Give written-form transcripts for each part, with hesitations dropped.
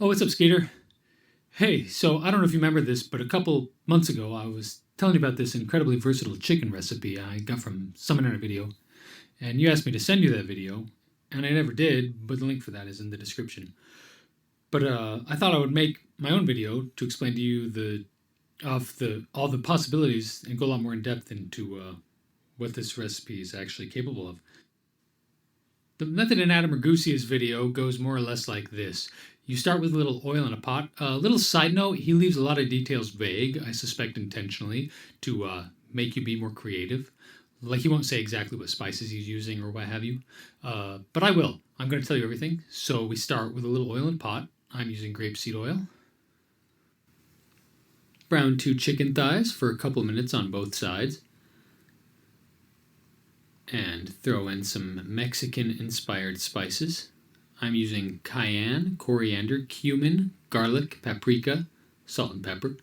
Oh, what's up, Skeeter? Hey, so I don't know if you remember this, but a couple months ago I was telling you about this incredibly versatile chicken recipe I got from someone in a video, and you asked me to send you that video, and I never did, but the link for that is in the description. But I thought I would make my own video to explain to you the all the possibilities and go a lot more in depth into what this recipe is actually capable of. The method in Adam Ragusia's video goes more or less like this. You start with a little oil in a pot. A little side note, he leaves a lot of details vague, I suspect intentionally, to make you be more creative. Like he won't say exactly what spices he's using or what have you. But I will. I'm going to tell you everything. So we start with a little oil in a pot. I'm using grapeseed oil. Brown 2 chicken thighs for a couple minutes on both sides. And throw in some Mexican-inspired spices. I'm using cayenne, coriander, cumin, garlic, paprika, salt, and pepper.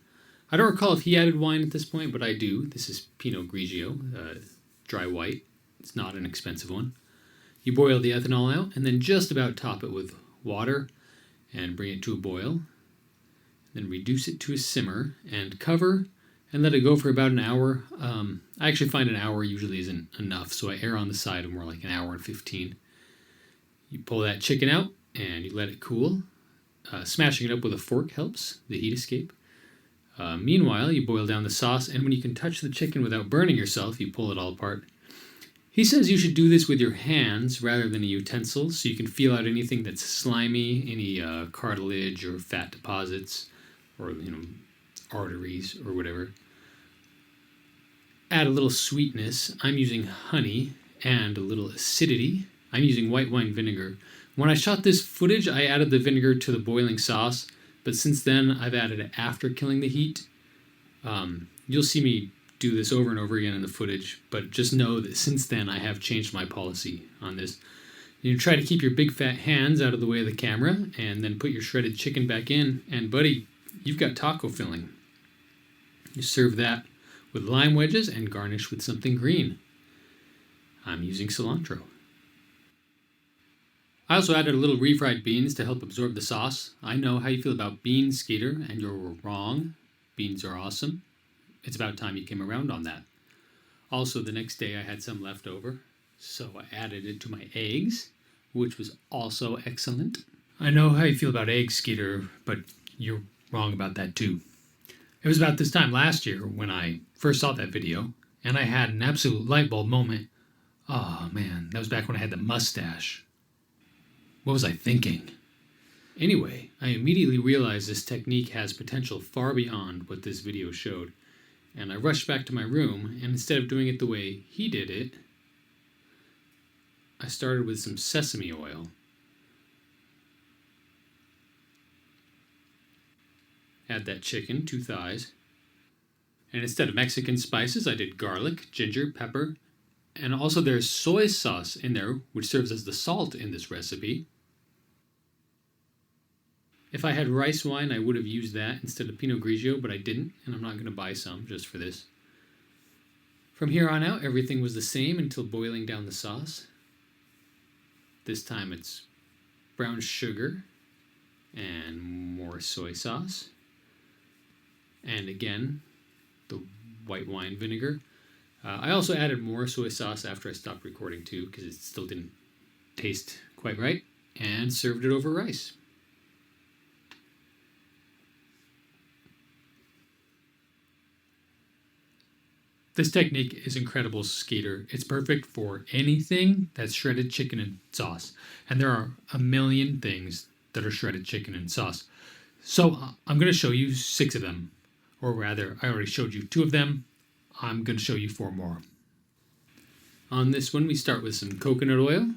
I don't recall if he added wine at this point, but I do. This is Pinot Grigio, dry white. It's not an expensive one. You boil the ethanol out and then just about top it with water and bring it to a boil. Then reduce it to a simmer and cover and let it go for about an hour. I actually find an hour usually isn't enough, so I err on the side of more like an hour and 15. You pull that chicken out and you let it cool. Smashing it up with a fork helps the heat escape. Meanwhile, you boil down the sauce, and when you can touch the chicken without burning yourself, you pull it all apart. He says you should do this with your hands rather than a utensil, so you can feel out anything that's slimy, any cartilage or fat deposits, or arteries or whatever. Add a little sweetness. I'm using honey and a little acidity. I'm using white wine vinegar. When I shot this footage, I added the vinegar to the boiling sauce, but since then I've added it after killing the heat. You'll see me do this over and over again in the footage, but just know that since then I have changed my policy on this. You try to keep your big fat hands out of the way of the camera, and then put your shredded chicken back in, and buddy, you've got taco filling. You serve that with lime wedges and garnish with something green. I'm using cilantro. I also added a little refried beans to help absorb the sauce. I know how you feel about beans, Skeeter, and you're wrong. Beans are awesome. It's about time you came around on that. Also, the next day I had some left over, so I added it to my eggs, which was also excellent. I know how you feel about eggs, Skeeter, but you're wrong about that too. It was about this time last year when I first saw that video, and I had an absolute light bulb moment. Oh man, that was back when I had the mustache. What was I thinking? Anyway, I immediately realized this technique has potential far beyond what this video showed, and I rushed back to my room, and instead of doing it the way he did it, I started with some sesame oil. Add that chicken, 2 thighs. And instead of Mexican spices, I did garlic, ginger, pepper, and also there's soy sauce in there, which serves as the salt in this recipe. If I had rice wine, I would have used that instead of Pinot Grigio, but I didn't, and I'm not going to buy some just for this. From here on out, everything was the same until boiling down the sauce. This time it's brown sugar and more soy sauce. And again, the white wine vinegar. I also added more soy sauce after I stopped recording too, because it still didn't taste quite right, and served it over rice. This technique is incredible, Skeeter. It's perfect for anything that's shredded chicken and sauce. And there are a million things that are shredded chicken and sauce. So I'm going to show you 6 of them. Or rather, I already showed you 2 of them. I'm going to show you 4 more. On this one, we start with some coconut oil.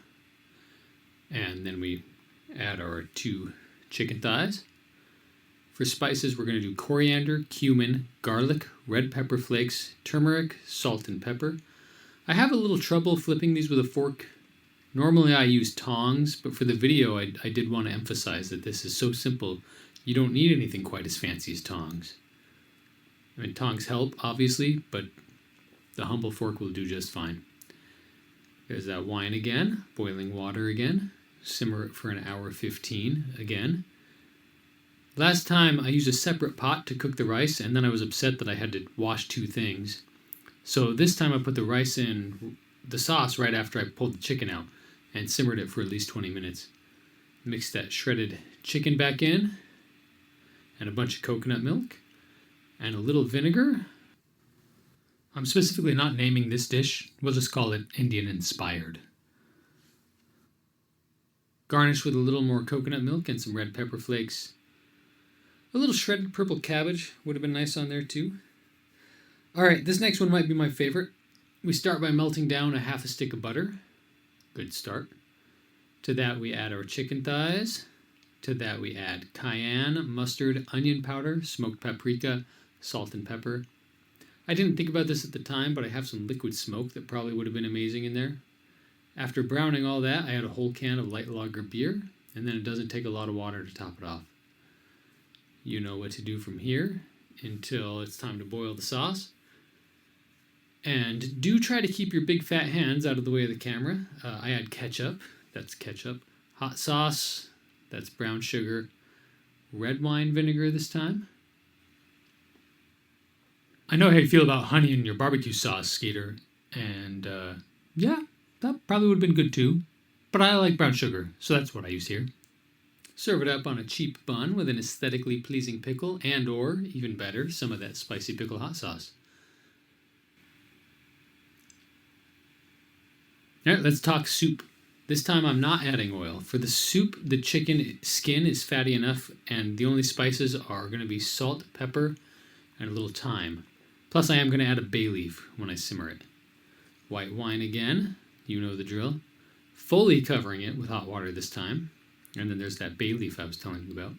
And then we add our 2 chicken thighs. For spices, we're going to do coriander, cumin, garlic, red pepper flakes, turmeric, salt, and pepper. I have a little trouble flipping these with a fork. Normally I use tongs, but for the video I did want to emphasize that this is so simple, you don't need anything quite as fancy as tongs. I mean, tongs help, obviously, but the humble fork will do just fine. There's that wine again, boiling water again. Simmer it for an hour 15 again. Last time I used a separate pot to cook the rice, and then I was upset that I had to wash two things. So this time I put the rice in the sauce right after I pulled the chicken out and simmered it for at least 20 minutes. Mix that shredded chicken back in, and a bunch of coconut milk, and a little vinegar. I'm specifically not naming this dish, we'll just call it Indian inspired. Garnish with a little more coconut milk and some red pepper flakes. A little shredded purple cabbage would have been nice on there too. Alright, this next one might be my favorite. We start by melting down a half a stick of butter. Good start. To that we add our chicken thighs. To that we add cayenne, mustard, onion powder, smoked paprika, salt and pepper. I didn't think about this at the time, but I have some liquid smoke that probably would have been amazing in there. After browning all that, I add a whole can of light lager beer, and then it doesn't take a lot of water to top it off. You know what to do from here until it's time to boil the sauce. And do try to keep your big fat hands out of the way of the camera. I add ketchup, that's ketchup. Hot sauce, that's brown sugar. Red wine vinegar this time. I know how you feel about honey in your barbecue sauce, Skeeter. And yeah, that probably would have been good too. But I like brown sugar, so that's what I use here. Serve it up on a cheap bun with an aesthetically pleasing pickle and or, even better, some of that spicy pickle hot sauce. Alright, let's talk soup. This time I'm not adding oil. For the soup, the chicken skin is fatty enough and the only spices are going to be salt, pepper, and a little thyme. Plus I am going to add a bay leaf when I simmer it. White wine again, you know the drill. Fully covering it with hot water this time. And then there's that bay leaf I was telling you about.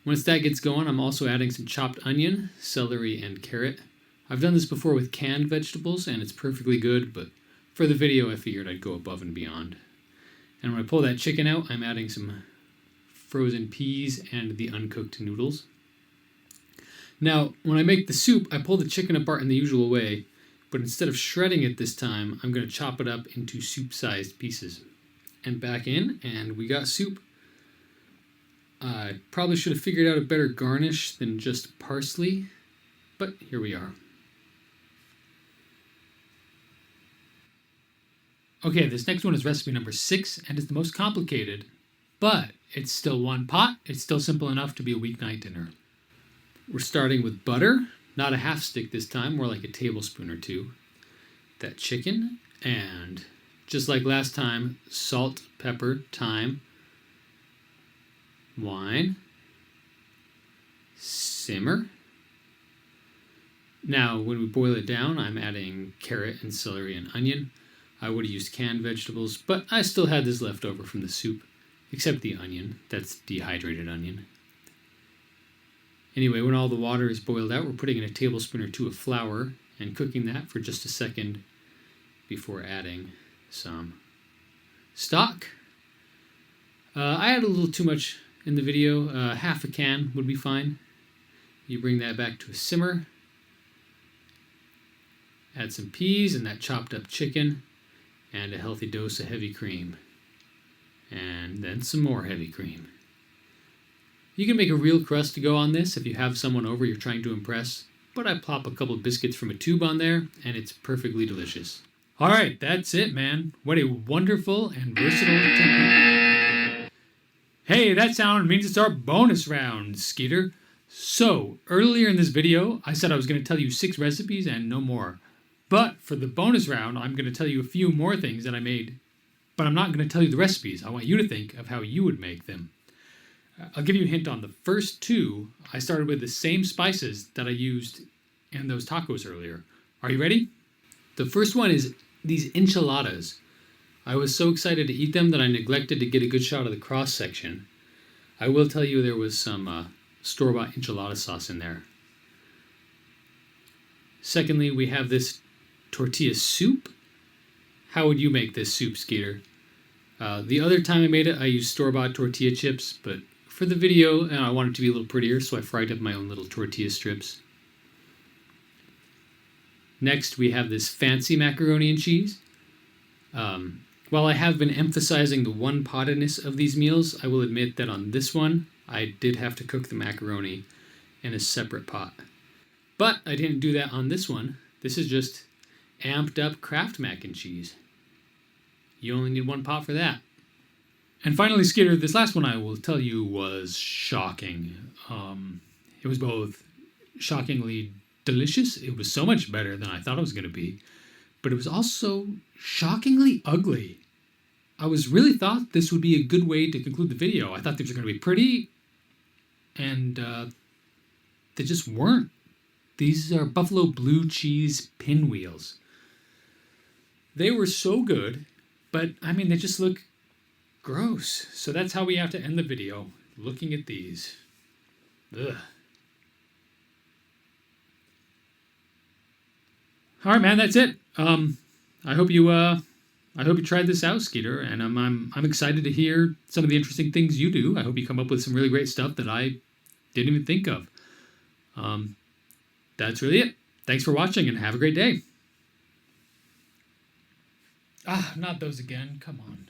Once that gets going, I'm also adding some chopped onion, celery, and carrot. I've done this before with canned vegetables, and it's perfectly good, but for the video, I figured I'd go above and beyond. And when I pull that chicken out, I'm adding some frozen peas and the uncooked noodles. Now, when I make the soup, I pull the chicken apart in the usual way, but instead of shredding it this time, I'm going to chop it up into soup-sized pieces. And back in, and we got soup. I probably should have figured out a better garnish than just parsley, but here we are. Okay, this next one is recipe number 6, and it's the most complicated, but it's still one pot. It's still simple enough to be a weeknight dinner. We're starting with butter, not a half stick this time, more like a tablespoon or two. That chicken, and just like last time, salt, pepper, thyme, wine, simmer. Now, when we boil it down, I'm adding carrot and celery and onion. I would have used canned vegetables, but I still had this left over from the soup, except the onion. That's dehydrated onion. Anyway, when all the water is boiled out, we're putting in a tablespoon or two of flour and cooking that for just a second before adding some stock. I add a little too much in the video. Half a can would be fine. You bring that back to a simmer. Add some peas and that chopped up chicken and a healthy dose of heavy cream. And then some more heavy cream. You can make a real crust to go on this if you have someone over you're trying to impress, but I plop a couple of biscuits from a tube on there and it's perfectly delicious. Alright, that's it, man. What a wonderful and versatile technique. Hey, that sound means it's our bonus round, Skeeter. So, earlier in this video, I said I was going to tell you 6 recipes and no more. But for the bonus round, I'm going to tell you a few more things that I made. But I'm not going to tell you the recipes. I want you to think of how you would make them. I'll give you a hint on the first 2. I started with the same spices that I used in those tacos earlier. Are you ready? The first one is these enchiladas. I was so excited to eat them that I neglected to get a good shot of the cross section. I will tell you there was some store-bought enchilada sauce in there. Secondly, we have this tortilla soup. How would you make this soup, Skeeter? The other time I made it, I used store-bought tortilla chips, but for the video, I wanted it to be a little prettier, so I fried up my own little tortilla strips. Next, we have this fancy macaroni and cheese. While I have been emphasizing the one-pottedness of these meals, I will admit that on this one, I did have to cook the macaroni in a separate pot. But I didn't do that on this one. This is just amped up Kraft mac and cheese. You only need one pot for that. And finally, Skeeter, this last one I will tell you was shocking. It was both shockingly delicious. It was so much better than I thought it was going to be. But it was also shockingly ugly. I was really thought this would be a good way to conclude the video. I thought these were going to be pretty, and they just weren't. These are buffalo blue cheese pinwheels. They were so good, but I mean, they just look gross. So that's how we have to end the video, looking at these. Ugh. All right, man, that's it. I hope you tried this out, Skeeter, and I'm excited to hear some of the interesting things you do. I hope you come up with some really great stuff that I didn't even think of. That's really it. Thanks for watching, and have a great day. Not those again. Come on.